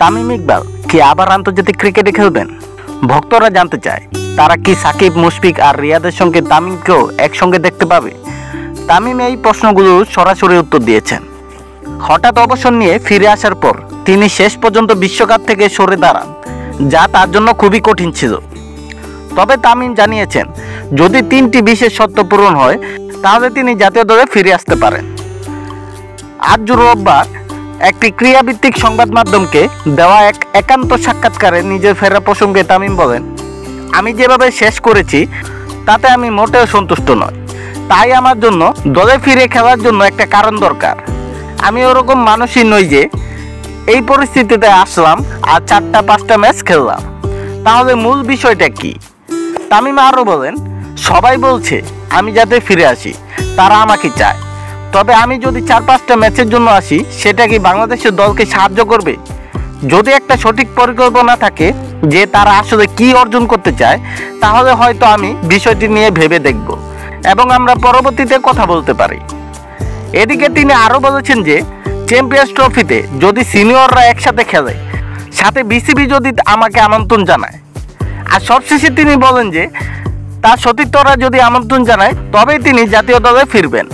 তামিম ইকবাল কি আবার আন্তর্জাতিক ক্রিকেটে খেলবেন? ভক্তরা জানতে চায় তারা কি সাকিব, মুশফিক আর রিয়াদের সঙ্গে তামিমকেও একসঙ্গে দেখতে পাবে। তামিম এই প্রশ্নগুলোর সরাসরি উত্তর দিয়েছেন। হঠাৎ অবসর নিয়ে ফিরে আসার পর তিনি শেষ পর্যন্ত বিশ্বকাপ থেকে সরে দাঁড়ান, যা তার জন্য খুবই কঠিন ছিল। তবে তামিম জানিয়েছেন যদি 3টি বিশেষ শর্ত পূরণ হয় তাহলে তিনি জাতীয় দলে ফিরে আসতে পারেন। আজ রোববার একটি ক্রীড়াভিত্তিক সংবাদ মাধ্যমকে দেওয়া এক একান্ত সাক্ষাৎকারে নিজের ফেরা প্রসঙ্গে তামিম বলেন, আমি যেভাবে শেষ করেছি তাতে আমি মোটেও সন্তুষ্ট নই। তাই আমার জন্য দলে ফিরে খেলার জন্য একটা কারণ দরকার। আমি ওরকম মানুষই নই যে এই পরিস্থিতিতে আসলাম আর 4-5টা ম্যাচ খেললাম। তাহলে মূল বিষয়টা কি? তামিম আরও বলেন, সবাই বলছে আমি যাতে ফিরে আসি, তারা আমাকে চায়। তবে আমি যদি 4-5টা ম্যাচের জন্য আসি, সেটা কি বাংলাদেশের দলকে সাহায্য করবে? যদি একটা সঠিক পরিকল্পনা থাকে যে তারা আসলে কি অর্জন করতে চায়, তাহলে হয়তো আমি বিষয়টি নিয়ে ভেবে দেখব এবং আমরা পরবর্তীতে কথা বলতে পারি। এদিকে তিনি আরও বলেছেন যে চ্যাম্পিয়ন্স ট্রফিতে যদি সিনিয়ররা একসাথে খেলে, সাথে বিসিবি যদি আমাকে আমন্ত্রণ জানায়, আর সবশেষে তিনি বলেন যে তার সতীর্থরা যদি আমন্ত্রণ জানায় তবেই তিনি জাতীয় দলে ফিরবেন।